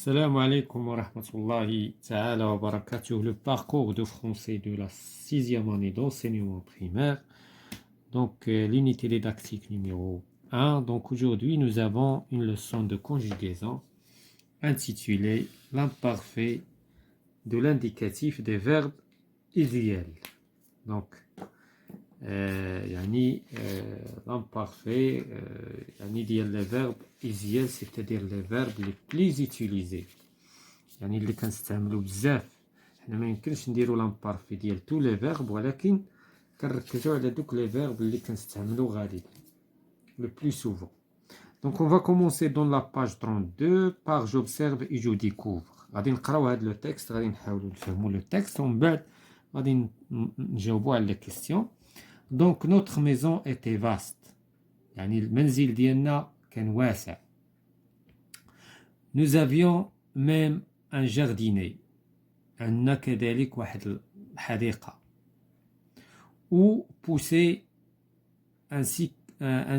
Salam alaikum wa rahmatullahi ta'ala wa barakatuh. Le parcours de français de la sixième année d'enseignement primaire. Donc, l'unité didactique numéro 1. Donc, aujourd'hui, nous avons une leçon de conjugaison intitulée l'imparfait de l'indicatif des verbes isiels. Donc, l'imparfait les verbes isiels, c'est-à-dire les verbes les plus utilisés. يعني اللي كنستعملوا بزاف. حنا ما يمكنش نديروا لامبارفي ديال tous les verbes ولكن كنركزوا على دوك les verbes اللي كنستعملوا غالبا le plus souvent. Donc on va commencer dans la page 32 par j'observe et je découvre. غادي نقراو هذا لو تكست، غادي نحاولوا نفهموا لو تكست ومن بعد غادي نجاوبوا على les questions. Donc notre maison était vaste. يعني المنزل ديالنا كان واسع. Nous avions même un jardinier. عندنا كذلك واحد الحديقة. Où poussait un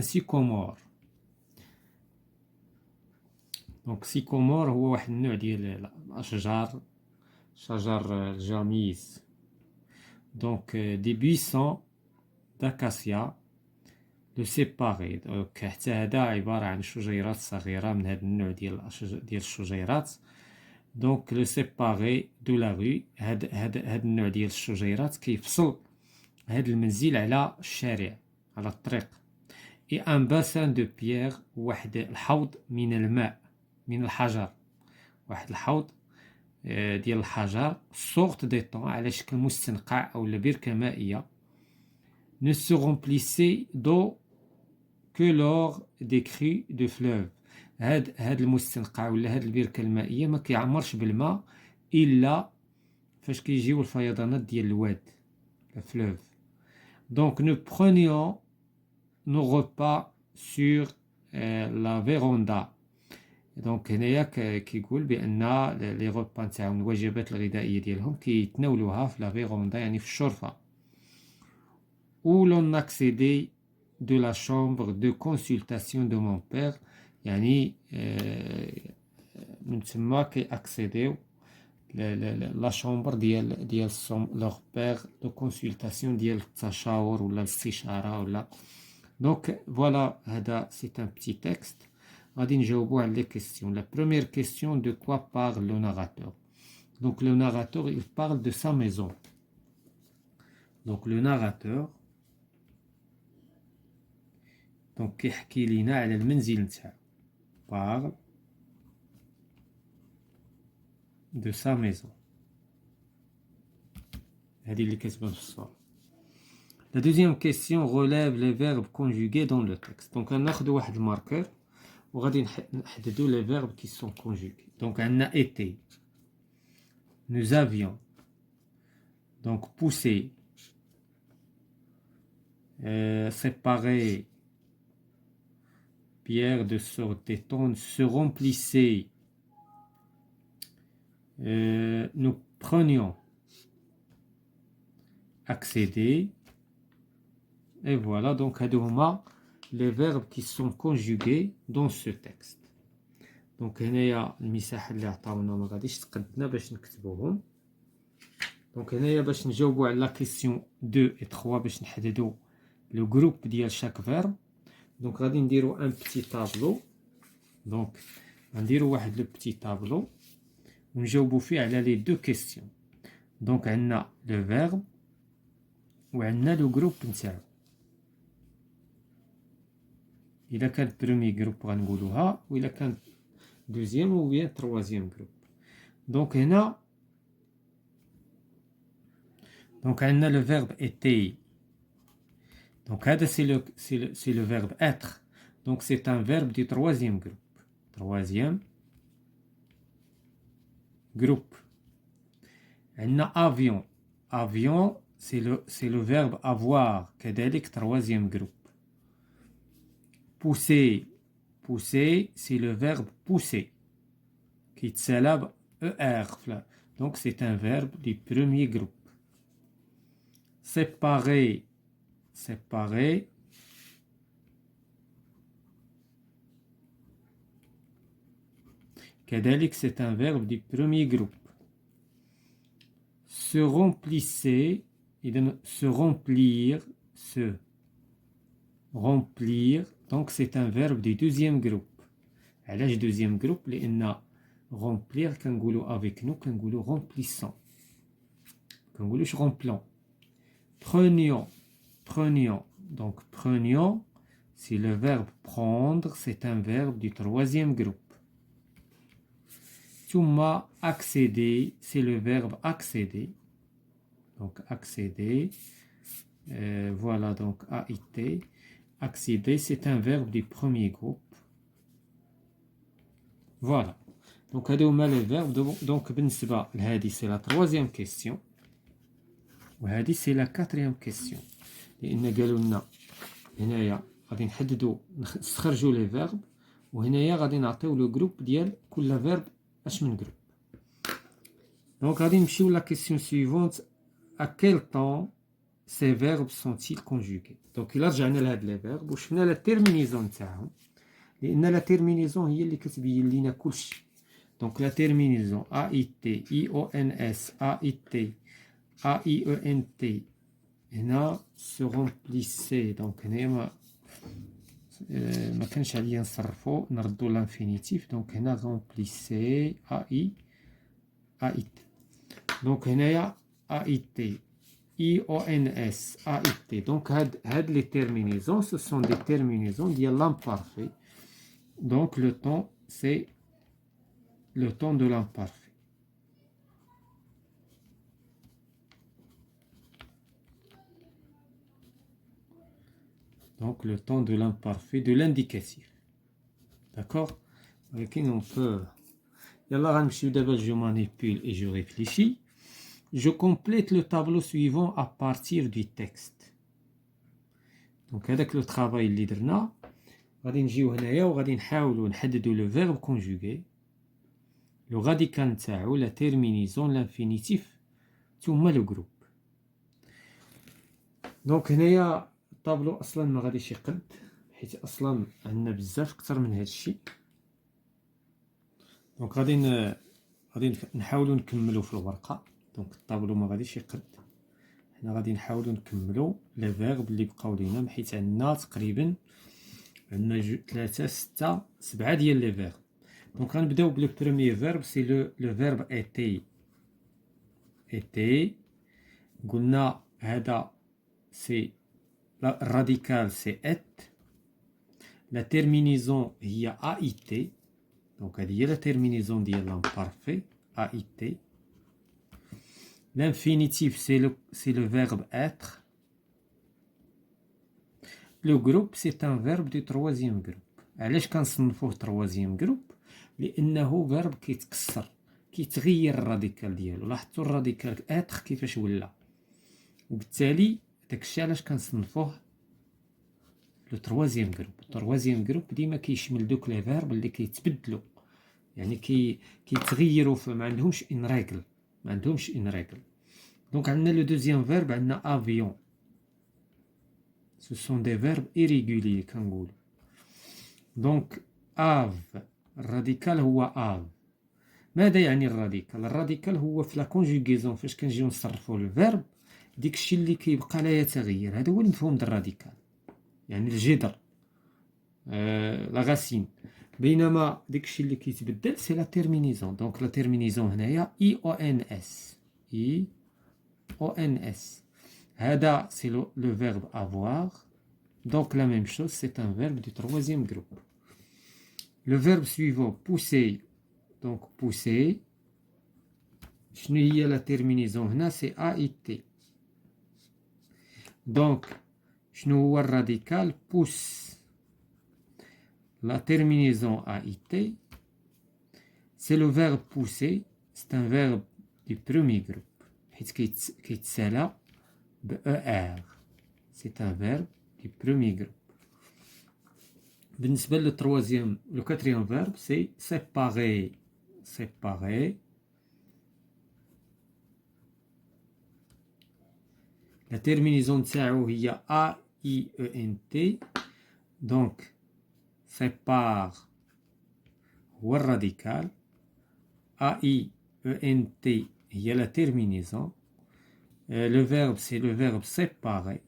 sycomore. Donc sycomore هو واحد النوع ديال الأشجار، شجر الجاميس. Donc des buissons d'acacia le séparer. Donc حتى هذا عبارة عن شجيرات صغيرة من هذا النوع ديال الشجيرات. Donc le séparer de la rue. هاد النوع ديال الشجيرات كيفصل هاد المنزل على الشارع، على الطريق. et un bassin de pierre. واحد الحوض من الماء، من الحجر، واحد الحوض ديال الحجر sorte d'étang على شكل مستنقع أو بركة مائية. ne se remplissait d'eau que lors des crues de fleuve. هاد المستنقع ولا هاد البركة المائية ما كيعمرش بالماء إلا فاش كيجيو الفيضانات ديال الواد، الفلوف. Donc nous prenions nos repas sur la véranda. دونك هنايا كيقول بأن لي روبا نتاعهم، الوجبات الغذائية ديالهم كيتناولوها في لا فيروندا، يعني في الشرفة. où l'on accédait de la chambre de consultation de mon père. يعني من تما كيأكسيديو لا شامبر ديال لوغ بير دو كونسلطاسيون ديال التشاور ولا الاستشاره ولا. دونك فوالا، هذا سي ان بتي تكست. غادي نجاوبوا على لي كيسيون. لا بروميير كيسيون: دو كوا بارل لو ناراتور. دونك لو ناراتور il parle de sa maison. دونك لو ناراتور دونك كيحكي لينا على المنزل نتاعو. parle de sa maison. هذه اللي كتبان في الصورة. La deuxième question relève les verbes conjugués dans le texte. Donc غناخدو واحد الماركر وغادي نحددو les verbes qui sont conjugués. Donc عندنا été. Nous avions. Donc pousser. Séparer. Pierre de sorte d'étang. Se remplissait. Nous prenions. Accéder. Et voilà, donc هادو هما les verbes qui sont conjugués dans ce texte. Donc هنايا المساحة اللي عطاونا ما غاديش تقدنا باش نكتبوهم. دونك هنايا باش نجاوبوا على لا كيسيون 2 et 3 باش نحددوا لو جروب ديال شاك فيرب. دونك غادي نديرو ان بتي طابلو. دونك غنديرو واحد لو بتي طابلو ونجاوبوا فيه على لي دو كيسيون. دونك عندنا لو فيرب وعندنا لو جروب نتاعو. إلا كان برومي جروب غنقولوها، وإلا كان دوزيام ou bien troisième groupe. Donc هنا donc عندنا le verbe était. Donc هذا c'est le verbe être. Donc c'est un verbe du troisième groupe. Troisième groupe. عندنا avion. Avion c'est le verbe avoir. كذلك troisième groupe. Pousser. Pousser, c'est le verbe pousser, qui est ER. Donc, c'est un verbe du premier groupe. Séparer. Séparer. كذلك c'est un verbe du premier groupe. Se remplissait, se remplir, se remplir, donc c'est un verbe du deuxième groupe. علاش deuxième groupe لأن remplir كنقولوا avec nous كنقولوا remplissant كنقولوش remplant. Prenions, donc prenions, c'est le verbe prendre, c'est un verbe du troisième groupe. ثم accéder, c'est le verbe accéder, donc accéder, voilà, donc AIT. Accéder, c'est un verbe du premier groupe. Voilà, donc هادو هما les verbes. Donc بالنسبة لهادي c'est la troisième question. وهذه سي لا كاتريام كيسيون لان قالوا لنا هنايا غادي نحددوا نستخرجوا لي فيرب وهنايا غادي نعطيو لو جروب ديال كل فيرب اش من جروب. دونك غادي نمشيو لا كيسيون سويفونت ا كيل طون سي فيرب سونتيل كونجوغي. دونك الا رجعنا لهاد لي فيرب وشفنا لا تيرمينيزون تاعهم لان لا تيرمينيزون هي اللي كتبين لينا كلشي. دونك لا تيرمينيزون ا اي تي اي او ان اس ا اي تي AIENT هنا se remplissait. دونك هنا ما كانش عليا نصرفو نردو لانفينيتيف. دونك هنا remplissait AIT. دونك هنايا AIT IONS AIT. دونك هاد لي terminaisons ce sont des terminaisons ديال l'imparfait. Donc le temps c'est le temps de l'imparfait. Donc le temps de l'imparfait, de l'indicatif. D'accord? Ok, on peut. D'abord, je manipule et je réfléchis. Je complète le tableau suivant à partir du texte. Donc avec le travail اللي درنا غادي نجيو هنايا وغادي نحاولوا نحددوا le verbe conjugué, le radical نتاعو, la terminaison, l'infinitif ثم le groupe. Donc هنايا الطابلو اصلا ما غاديش يقد حيت اصلا عندنا بزاف اكثر من هذا الشيء. دونك غادي نحاولوا نكملوا في الورقه. دونك الطابلو ما غاديش يقد. حنا غادي نحاولوا نكملوا لي فيرب اللي بقاو لينا حيت عندنا تقريبا عندنا 3 6 7 ديال لي فيرب. دونك غنبداو بلو بروميير فيرب سي لو فيرب ايتي. قلنا هذا سي radical c'est et. La terminaison هي AIT. Donc هذه هي la terminaison ديال l'imparfait AIT. L'infinitif c'est le verbe être. Le groupe c'est un verbe du troisième groupe. علاش كنصنفوه troisième groupe؟ لأنه verbe كيتكسر كيتغير الراديكال ديالو. لاحظتوا الراديكال être كيفاش ولا وبالتالي داكشي علاش كنصنفوه لو تروازيام جروب. التروازيام جروب ديما كيشمل دوك لي فيرب اللي كيتبدلوا يعني كيتغيروا ما عندهمش ان ريغل دونك عندنا لو دوزيام فيرب عندنا افيون. سو سون دي فيرب ايريغولي كنقولوا. دونك اف الراديكال هو اف. ماذا يعني الراديكال؟ الراديكال هو في لا كونجوغيزون فاش كنجيو نصرفوا الفيرب داكشي اللي كيبقى لا يتغير. هذا هو المفهوم د الراديكال يعني الجذر لا غاسين. بينما داكشي اللي كيتبدل سي لا تيرمينيزون. دونك لا تيرمينيزون هنايا اي او ان اس. هذا سي لو فيرب افوار. دونك لا ميم شوز سي ان فيرب دو تروازيام جروب. لو فيرب سويفون بوسي. دونك بوسي شنو هي لا تيرمينيزون هنا؟ سي اي تي. دونك شنو هو الراديكال؟ pousse. La terminaison AIT, c'est le verbe pousser. C'est un verbe du premier groupe. حيت كيتسالى ب ER. C'est un verbe du premier groupe. بالنسبة للتروازيام لو كاتريام verbe c'est séparer. Séparer. La terminaison تاعو هي AIENT. Donc sépare هو الراديكال. A-I-E-N-T, il y a la terminaison. Le verbe, c'est le verbe séparer.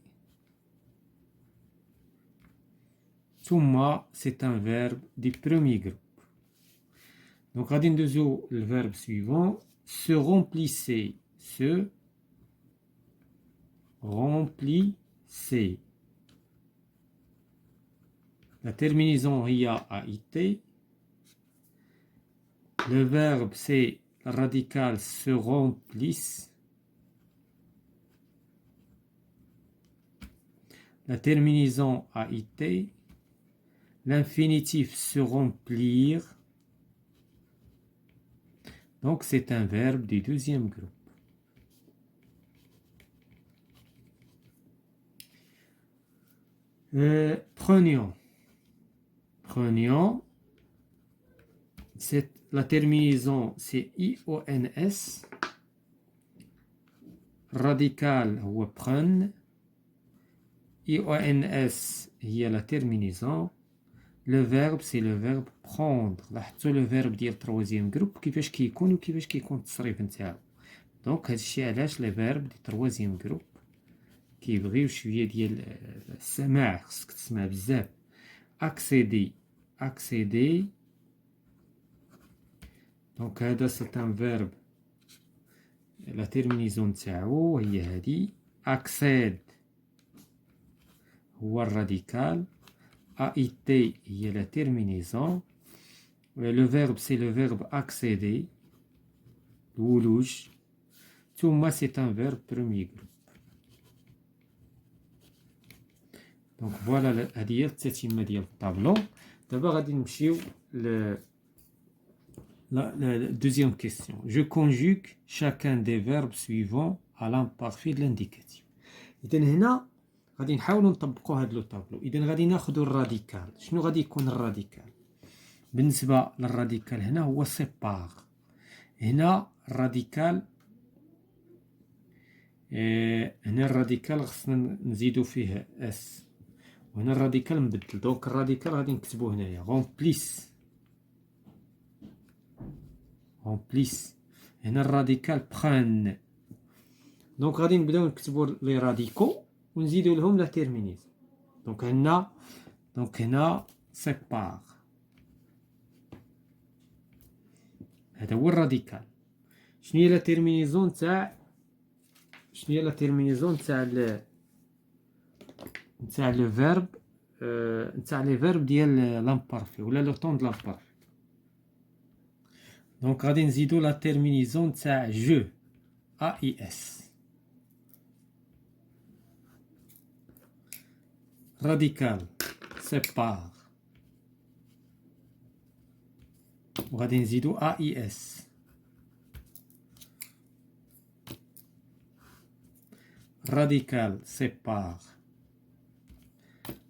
Thumma, c'est un verbe du premier groupe. Donc, غادي ندوزو le verbe suivant. Se remplissez. Se remplissez. La terminaison هي AIT. Le verbe, c'est le radical se remplisse. La terminaison AIT. L'infinitif se remplir. Donc, c'est un verbe du deuxième groupe. Prenions. Prenions. La terminaison, c'est IONS. Radical, ou prenne. IONS, il y a la terminaison. Le verbe, c'est le verbe prendre. لاحظتوا le verbe ديال troisième groupe كيفاش كيكون وكيفاش كيكون التصريف نتاعو. دونك هادشي علاش لي فيرب دي troisième groupe كيبغيو شويه ديال السماع، خصك تسمع بزاف. accéder. accéder. دونك هذا c'est un verbe. la terminaison نتاعو هي هادي. accède هو الراديكال. AIT, il y a la terminaison. Le verbe, c'est le verbe accéder. Woulouj. Thumma, c'est un verbe premier groupe. Donc voilà la التتمة ديال الطابلو. دابا غادي نمشيو la deuxième question. Je conjugue chacun des verbes suivants à l'imparfait de l'indicatif. إذا هنا غادي نحاولوا نطبقوا هذا لو طابلو. اذا غادي ناخذوا الراديكال. شنو غادي يكون الراديكال؟ بالنسبه للراديكال هنا هو سيبار. هنا الراديكال هنا الراديكال خصنا نزيدوا فيه اس، وهنا الراديكال مبدل. دونك الراديكال غادي نكتبوه هنايا رومبليس. رومبليس. هنا الراديكال بران. دونك غادي نبداو نكتبوا لي راديكو ونزيدوا لهم لا تيرمينيزون. دونك هنا سيبار. هذا هو الراديكال. شنو هي لا تيرمينيزون تاع لو فيرب تاع لي فيرب ديال لامبارفي ولا لو طون د لامبارفي. دونك غادي نزيدوا لا تيرمينيزون تاع جو AIS. radical sépare وغادي نزيدو AIS. radical sépare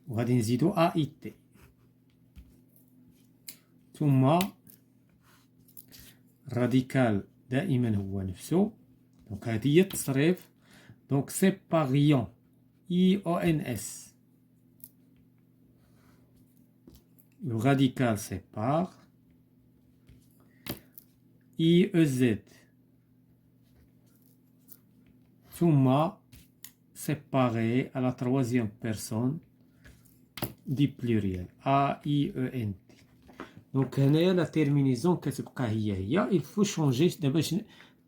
وغادي نزيدو AIT. ثم radical دائما هو نفسه. دونك هذه هي التصريف. دونك سيباريون IONS. Le radical sépare. IEZ. Thumma séparé à la troisième personne du pluriel. AIENT. دونك هنايا لا تيرمينيزون كتبقى هي. il faut changer. دابا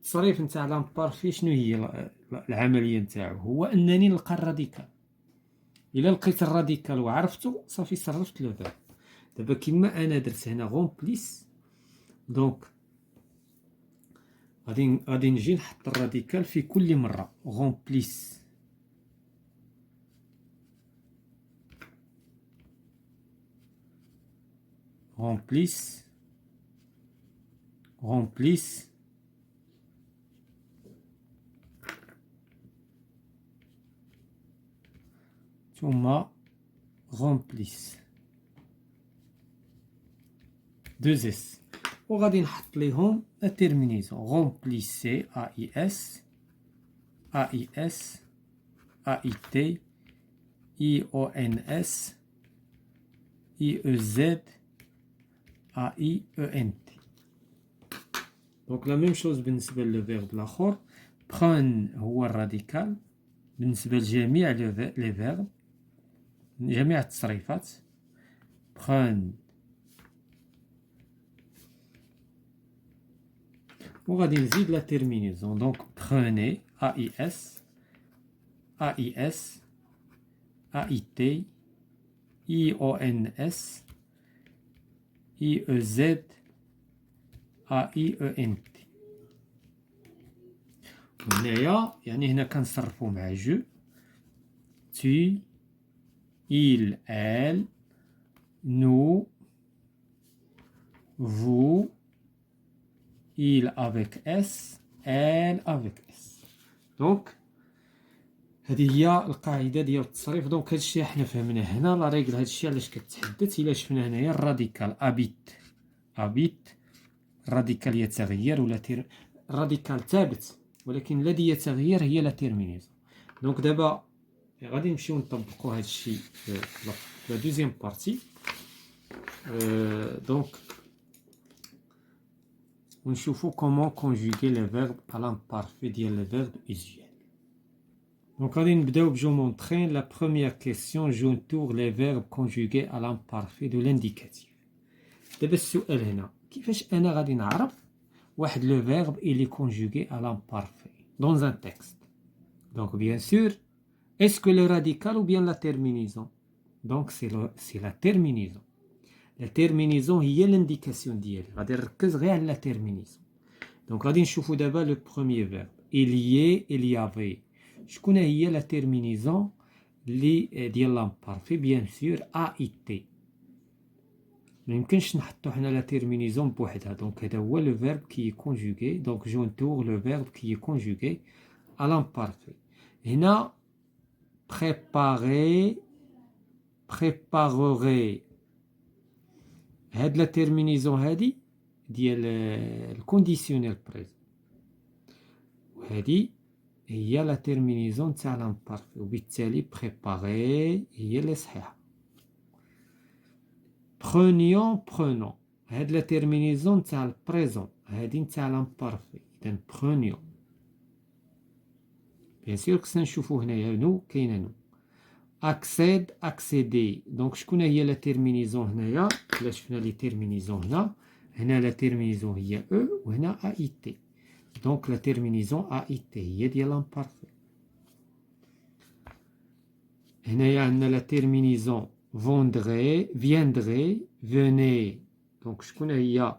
التصريف نتاع لامبارفي شنو هي العمليه نتاعو؟ هو انني نلقى الراديكال. الا لقيت الراديكال وعرفتو صافي صرفت لو فيرب. دابا كيما انا درت هنا غومبليس. دونك غادي نجي نحط الراديكال في كل مره. غومبليس. remplisse, remplisse, ثم remplisse. 2S. وغادي نحط ليهم لا تيرمينيزون. remplissez AIS, AIS, AIT, IONS, IEZ, AIENT. دونك لا ميم شوز بالنسبة للفيرب الآخر. prendre هو الراديكال بالنسبة لجميع لي فيرب، جميع التصريفات. prendre وغادي نزيد لا تيرمينيزون. دونك prenez AIS AIS AIT IONS IEZ AIENT. هنايا يعني هنا كنصرفو مع جو. tu il elle nous vous il avec S elle avec S. دونك هذه هي القاعده ديال التصريف. دونك هادشي حنا فهمنا هنا لا ريغل. هادشي علاش كتحدث. الا شفنا هنايا الراديكال ابيت الراديكال يتغير ولا الراديكال ثابت، ولكن الذي يتغير هي لا تيرمينيزون. دونك دابا غادي نمشيو نطبقوا هادشي في لا دوزيام بارتي. دونك ونشوفوا كومون كونجوغي لي فيرب à l'imparfait ديال لي فيرب usuel. Donc, on va vous montrer la première question. J'entoure les verbes conjugués à l'imparfait de l'indicatif. دابا السؤال هنا كيفاش انا غادي نعرف واحد لو فيرب اللي conjugué à l'imparfait dans un texte. Donc bien sûr, est-ce que le radical ou bien la terminaison? Donc c'est la terminaison. La terminaison هي l'indication ديالي. غادي نركز غير على la terminaison. Donc غادي نشوفوا دابا le premier verbe. Il y est, il y avait. شكون هي لا تيرمينيزون اللي ديال لامبارفي؟ بيان سور ا اي تي. ما يمكنش نحطو حنا لا تيرمينيزون بوحدها. دونك هذا هو لو فيرب كي كونجوغي. دونك جونتور لو فيرب كي كونجوغي ا لامبارفي. هنا بريباري بريباروري. هاد لا تيرمينيزون هادي ديال الكونديسيونيل بريزون، وهادي هي لا تيرمينيزون تاع لامبارفي، وبالتالي بريباري هي اللي صحيحه. برونيون برونون. هاد لا تيرمينيزون تاع البريزون هادي نتاع لامبارفي. اذا برونيون. بيان سور خصنا نشوفو هنايا نو كاينه نو. اكسيد اكسيدي. دونك شكون هي لا تيرمينيزون هنايا؟ الا شفنا لي تيرمينيزون هنا لا تيرمينيزون هي او وهنا ا اي تي. دونك لا تيرمينيزون ا اي تي هي ديال لامبارفي. هنايا عندنا لا تيرمينيزون فوندغي فياندغي فوني. دونك شكون هي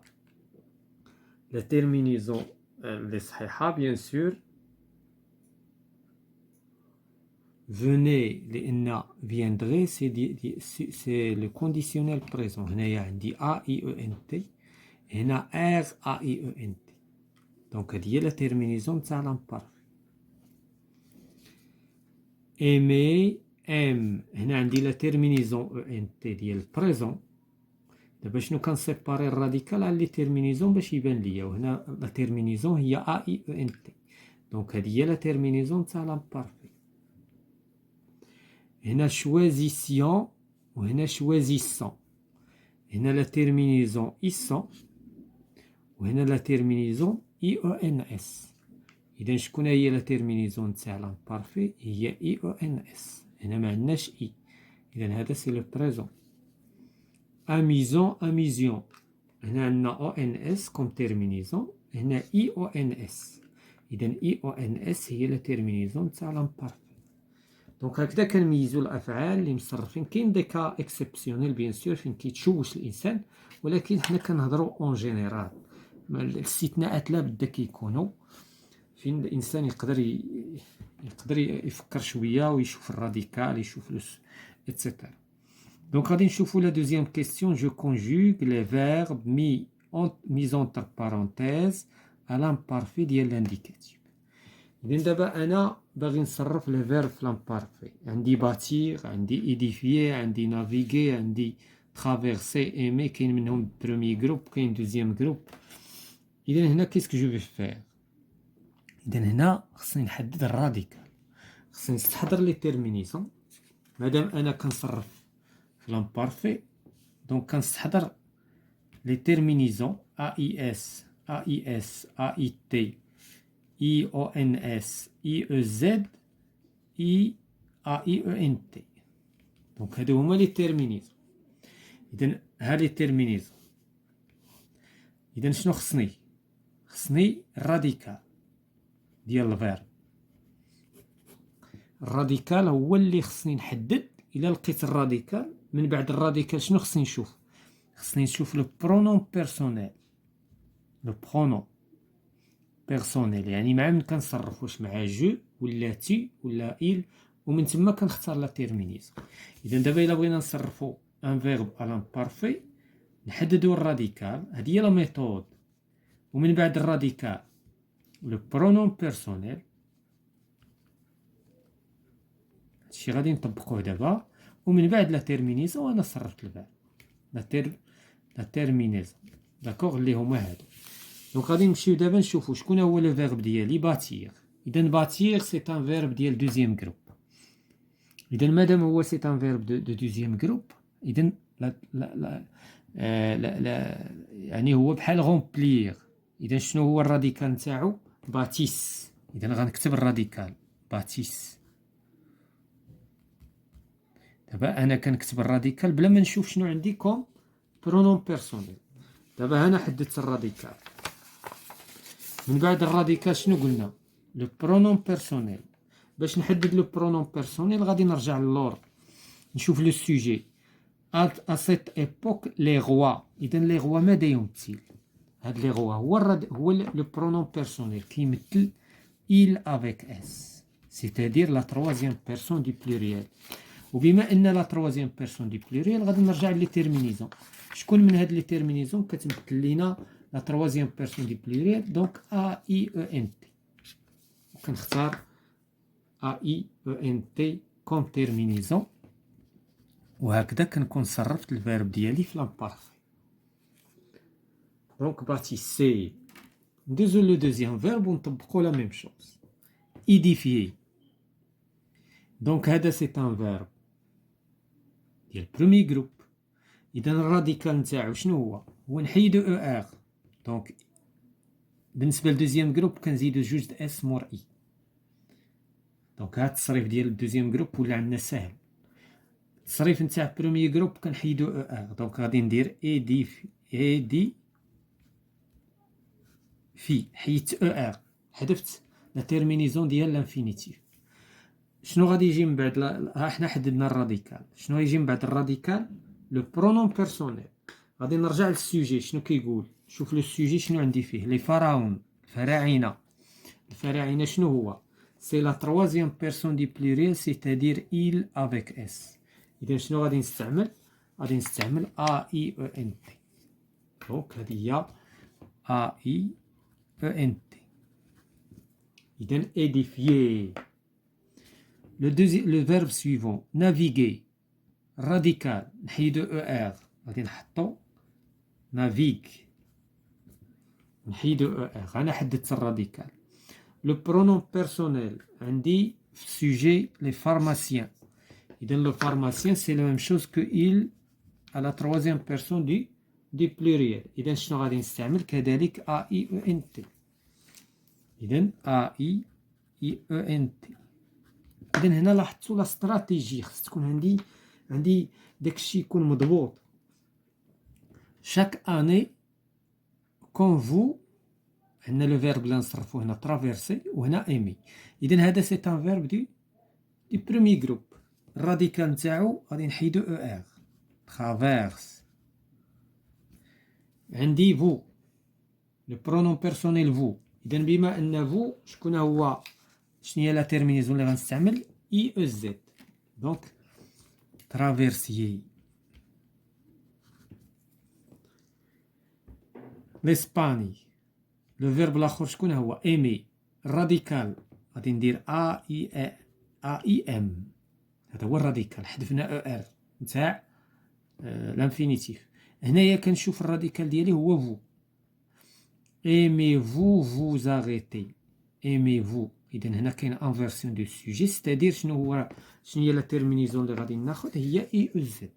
لا تيرمينيزون اللي صحيحه؟ بيان سور venez لان viendrait c'est le conditionnel présent. هنايا عندي a i e n t، هنا r a i e n t. دونك هذه هي لا تيرمينيزون تاع لامبارفي. aimer aime. هنا عندي لا تيرمينيزون e n t ديال البريزون. دابا شنو كنسيباري الراديكال على لي تيرمينيزون باش يبان ليا، وهنا لا تيرمينيزون هي a i e n t. دونك هذه هي لا تيرمينيزون تاع لامبارفي. هنا choisissions وهنا choisissons. هنا لا تيرمينيزون isson وهنا لا تيرمينيزون ions. اذا شكون هي لا تيرمينيزون تاع لامبارفي؟ هي ions. هنا ما عندناش اي، اذا هذا سي لو بريزون. amusant amusion. هنا عندنا ons كوم تيرمينيزون، هنا ions. اذا ions هي لا تيرمينيزون تاع لامبارفي. دونك هكذا كنميزو الافعال اللي مصرفين. كاين دي كا اكسبسيونيل بيان سور فين كيتشوش الانسان، ولكن حنا كنهضروا اون جينيرال. الاستثناءات لا بد كيكونوا فين الانسان يقدر يفكر شويه ويشوف الراديكال، يشوف اتسيتيرا. دونك غادي نشوفوا لا دوزيام كيسيون. جو كونجوغ لي فيرب ميز اونتر بارونتيز على لامبارفي ديال لانديكاتيف. إذن دابا أنا باغي نصرف لي فيرب في لامبارفي. عندي باتيغ، عندي إيديفيي، عندي نافيغي، عندي ترافيرسي، إيمي. كاين منهم بروميي جروب، كاين دوزيام جروب. إذن هنا كيسكو جو في فير؟ إذن هنا خصني نحدد الراديكال، خصني نستحضر لي تيرمينيزون. مادام أنا كنصرف في لامبارفي دونك كنستحضر لي تيرمينيزون أ إي إس AIS AIT IONS IEZ AIENT. دونك هادو هما لي تيرمينيزون. إذن ها لي تيرمينيزون. إذن شنو خصني الراديكال ديال الفيرب. الراديكال هو اللي خصني نحدد. إلا لقيت الراديكال، من بعد الراديكال شنو خصني نشوف؟ خصني نشوف لو برونون بيرسونيل. لو برونون بيرسونيل يعني مع من كنصرف، واش مع جو ولا تي ولا إل، ومن تما كنختار لا تيرمينيزون. إذا دابا إلا بغينا نصرفو ان فيرب على امبارفي، نحددو الراديكال، هادي هي لا ميثود، ومن بعد الراديكال لو برونون بيرسونيل. هادشي غادي نطبقوه دابا، ومن بعد لا تيرمينيزون. وانا صرفت الفيرب لا تيرمينيزون داكوغ اللي هما هادو. دونك غادي نمشيو دابا نشوفو شكون هو لو فيرب ديالي باتيغ. اذا باتيغ سي ان فيرب ديال دوزيام جروب. اذا مادام هو سي ان فيرب دو دوزيام جروب، اذا لا لا لا, لا يعني هو بحال غومبليغ. اذا شنو هو الراديكال نتاعو؟ باتيس. اذا غنكتب الراديكال باتيس. دابا انا كنكتب الراديكال بلا ما نشوف شنو عندي كوم برونون بيرسونيل. دابا هنا حددت الراديكال. من بعد الراديكال شنو قلنا؟ لو برونون بيرسونيل. باش نحدد لو برونون بيرسونيل غادي نرجع للور نشوف لو سوجي. ا سيت ايبوك لي غوا. اذا لي غوا ماذا يمثل؟ هاد لي غوا هو لو برونون بيرسونيل كيمثل il avec s، c'est-à-dire la troisième personne du pluriel. وبما ان لا تروازيام بيرسون دي بلوريال غادي نرجع لي تيرمينيزون. شكون من هاد لي تيرمينيزون كتمثل لينا لا تروازيام بيرسون دي بلوريال؟ دونك ا اي او ان تي. كنختار ا اي او ان تي كوم تيرمينيزون، وهكذا كنكون صرفت الفيرب ديالي في لامبارفي. دونك باتيسي. ندوزو لو دوزيام فيرب ونطبقو لا ميم شوز. ايديفيي. دونك هذا سي ان فيرب ديال بروميي جروب. اذا الراديكال نتاعو شنو هو نحيدو او ار. دونك بالنسبه لدوزيام جروب كنزيدو جوج د اس مور اي. دونك هاد التصريف ديال الدوزيام جروب ولا عندنا سهل. التصريف نتاع بروميي جروب كنحيدو او ار. دونك غادي ندير اي دي في. حيدت او ار، حذفت لا تيرمينيزون ديال لانفينيتيف. شنو غادي يجي من بعد؟ ها حنا حددنا الراديكال. شنو يجي من بعد الراديكال؟ لو برونون بيرسونيل. غادي نرجع للسوجي. شنو كيقول؟ شوف لو سوجي شنو عندي فيه. لي فراون، الفراعنه. الفراعنه شنو هو؟ سي لا تروازيام بيرسون دي بلوريال، سيتادير il avec s. اذا شنو غادي نستعمل؟ غادي نستعمل ا اي او ان تي. دونك هذه هي ا اي او ان تي. اذا édifier. Le verbe suivant, naviguer. Radical, نحيدو ER. غادي نحطو navigue. نحيدو ER. أنا حددت الراديكال. Le pronom personnel عندي في sujet les pharmaciens. إذا le pharmacien c'est la même chose que il à la troisième personne du pluriel. إذا شنو غادي نستعمل؟ كذلك AIENT. إذا AIENT. إذا هنا لاحظتوا لا استراتيجي خص تكون عندي داكشي يكون مضبوط. شاك اني كون فو. عندنا لو فيرب اللي نصرفو هنا ترافيرسي وهنا ايمي. اذا هذا سي ان فيرب دي بروميي جروب. الراديكال نتاعو غادي نحيدو او ار. ترافيرس. عندي فو لو برونون بيرسونيل فو. اذا بما ان فو شكون هو؟ شنو هي لا تيرمينيزون اللي غنستعمل؟ اي او زد. دونك ترافيرسيي. لاسباني. لو فيرب الاخر شكون هو؟ ايمي. الراديكال غادي ندير اي ام. هذا هو الراديكال. حذفنا او ار نتاع لانفينيتيف. هنايا كنشوف الراديكال ديالي هو فو. ايمي فو فوز اريتي. ايمي فو. اذا هنا كاين انفيرسيون دو سوجي، ستادير شنو هي لا تيرمينيزون اللي غادي ناخذ؟ هي اي او زد.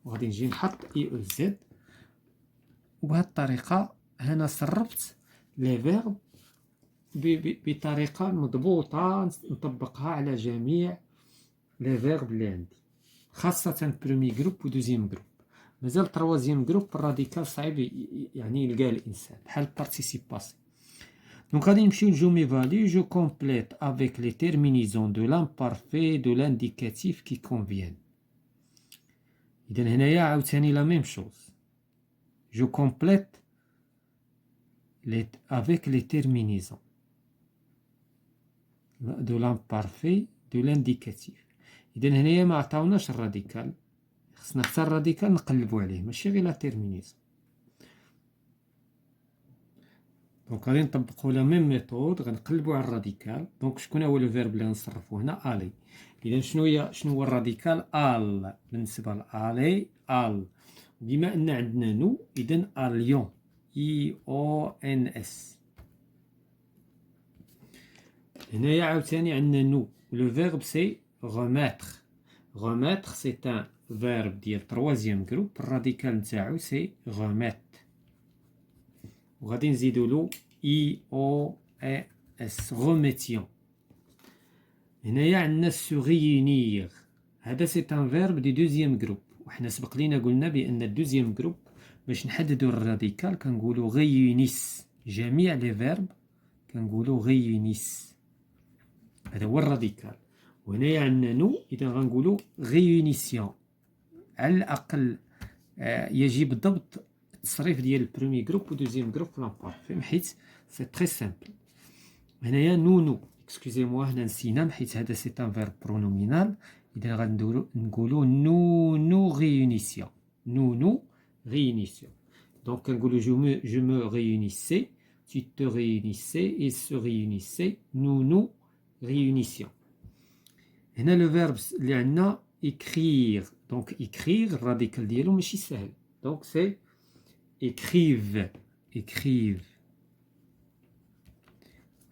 وغادي نجي نحط اي او زد. وبهذه الطريقه هنا صرفت لي فيرب بطريقة مضبوطة نطبقها على جميع لي فيرب اللي عندي، خاصة برومي جروب و دوزيام جروب. مازال تروازيام جروب الراديكال صعيب يعني يلقاه الإنسان بحال بارتيسيباسي. Donc غادي نمشيو لجو ميفالي. جو كومبليت افيك لي تيرمينيزون دو لامبارفي دو لانديكاتيف كي كونفيان. إذا هنايا عاوتاني لا ميم شوز. جو كومبليت افيك لي تيرمينيزون دو لامبارفي دو لانديكاتيف. إذا هنايا ما عطاوناش الراديكال، خصنا حتى الراديكال نقلبو عليه ماشي غير لا تيرمينيزون. دونك غادي نطبقو لا ميم ميثود، غنقلبو على الراديكال. دونك شكون هو لو فيرب اللي غنصرفو هنا؟ الي. اذا شنو هو الراديكال؟ ال. بالنسبه لالي ال. بما ان عندنا نو اذا اليون اي او ان اس. هنايا عاوتاني عندنا نو. لو فيرب سي remettre. remettre سي ان فيرب ديال تروازيام جروب، الراديكال نتاعو سي remettre. وغادي نزيدو له اي او اس remettions. هنايا عندنا سو ريونير، هذا سي ان فيرب دي دوزيام جروب، وحنا سبق لينا قلنا بان الدوزيام جروب باش نحددو الراديكال كنقولو غيونيس. جميع لي فيرب كنقولو غيونيس، هذا هو الراديكال. وهنايا عندنا نو اذا غنقولو غيونيسيون. على الاقل يجب ضبط التصريف ديال البرومي جروب و دوزيام جروب في لامبارفي، حيت سي تري سامبل. هنايا نونو، اكسكوزي موا هنا نسينا حيت هذا سي ان فيرب برونومينال. اذا غنديرو نقولو نو ريونيسيون. نو ريونيسيون. دونك كنقولو جو مو ريونيسي، tu te réunissais, ils se réunissaient, nous réunissions. هنا لو فيرب اللي عندنا écrire. دونك écrire الراديكال ديالو ماشي سهل، دونك سي écrive. écrive.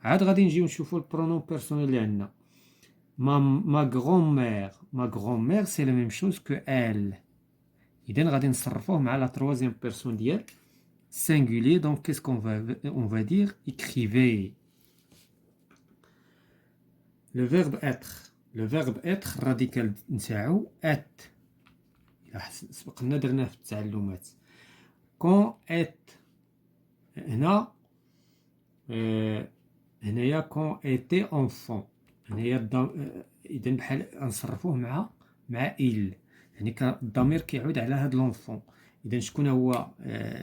عاد غادي نجيو نشوفو البرونون بيرسونيل اللي عندنا. ما غران-مير. ما غران-مير سي لا ميم شوز كو elle. إذا غادي نصرفوه مع لا تروازيام بيرسون ديال singulier. Donc qu'est-ce qu'on va dire? Écrivez. Le verbe être. Le verbe être radical نتاعو être. سبق لنا درناه في التعلمات. quand est. هنا هنايا quand était enfant. هنايا إذا بحال نصرفوه مع il، يعني الضمير كيعود على هاد لونفون. إذا شكون هو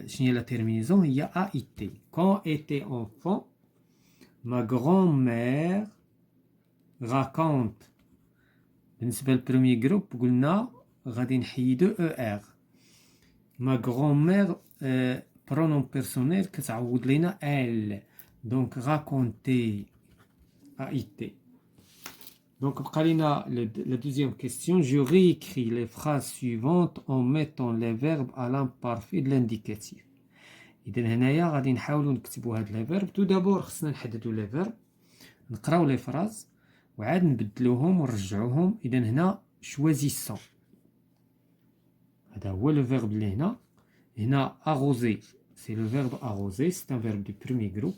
شنو هي لا تيرمينيزون؟ هي a été. quand était enfant ma grand-mère raconte. بالنسبة للبروميي جروب قلنا غادي نحيدو er. ma grand-mère برونون بيرسونيل كتعوض لينا elle. donc raconter a été. Donc, la deuxième question. Je réécris les phrases suivantes en mettant les verbes à l'imparfait de l'indicatif. إذا هنايا غادي نحاولوا نكتبوا هاد لي فيرب. تو دابور خصنا نحددوا لي فيرب، نقراو لي فراز وعاد نبدلوهم ونرجعوهم. إذا هنا choisissant، هذا هو لو فيرب اللي هنا. هنا arroser سي لو فيرب arroser، سي ان فيرب دو بروميي جروب.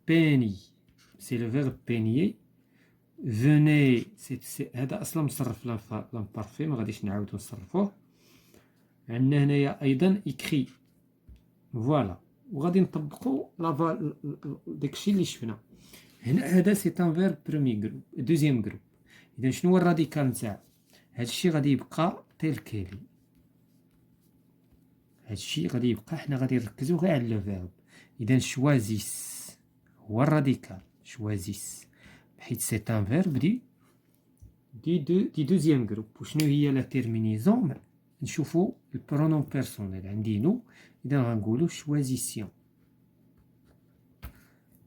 peigner c'est le verbe peigner. venez هذا اصلا مصرف لامبارفي، ما غاديش نعاودو نصرفوه. عندنا هنايا ايضا écrit. فوالا، وغادي نطبقو داكشي اللي شفنا هنا. هذا سي ان فيرب برومي جروب دوزيام جروب. اذا شنو هو الراديكال نتاعو؟ هادشي غادي يبقى تيل كيلي. هادشي غادي يبقى، حنا غادي نركزو غير على لو فيرب. اذا شوازيس هو الراديكال. choisissent حيت سي ان فيرب دي دوزيام جروب. وشنو هي لا تيرمينيزون؟ نشوفوا البرونون بيرسونيل. عندي نو، اذا غنقولوا choisissions.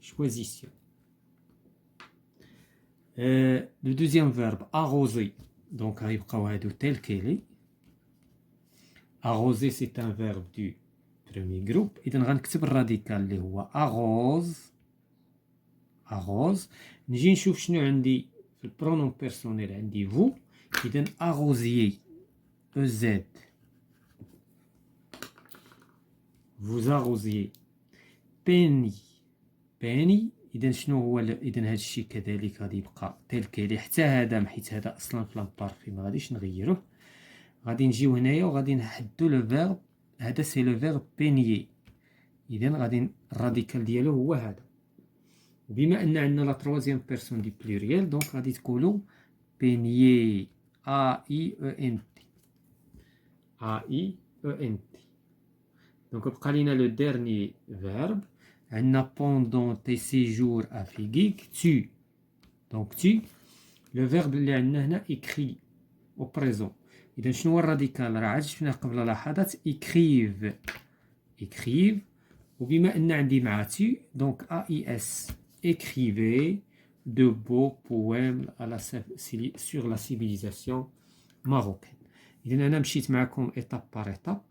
choisissions. لو دوزيام فيرب arroser. دونك غيبقاو هادو تيل كيلي. arroser سي ان فيرب دو بروميي جروب. اذا غنكتب الراديكال اللي هو arrose. arrose. نجي نشوف شنو عندي في البرونون بيرسونيل. عندي vous. إذا arrosier EZ. vous arrosiez. بيني بيني إذا شنو هو إذا هذا الشيء كذلك غادي يبقى تيل كيلي حتى هذا، حيت هذا أصلا في لامبارفي ما غاديش نغيروه. غادي نجيو هنايا وغادي نحدو لو فيرب، هذا سي لو فيرب بينيي. إذا غادي الراديكال ديالو هو هذا. بما أن عندنا لا تروازيام بيرسون دي بلوريال دونك غادي تقولو بينيي A I E N T A I E N T. دونك بقى لينا لو ديرني فيرب عندنا pendant tes séjours à Figuig tu. دونك tu لو فيرب اللي عندنا هنا écrit au présent. إذا شنو هو الراديكال؟ راه عاد شفنا قبل لحظات écrive écrive. وبما أن عندي مع tu دونك AIS écrivez de beaux poèmes sur la civilisation marocaine. إذا أنا مشيت معكم إيتاب بار إيتاب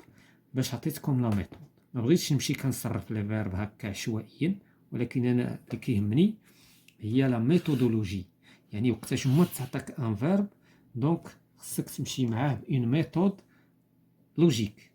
باش عطيتكم لا ميثود. ما بغيتش نمشي كنصرف لي فيرب هكا عشوائيا، ولكن أنا اللي كيهمني هي لا ميثودولوجي، يعني وقتاش ما تعطيك ان فيرب دونك خصك تمشي معاه بإون ميثود لوجيك.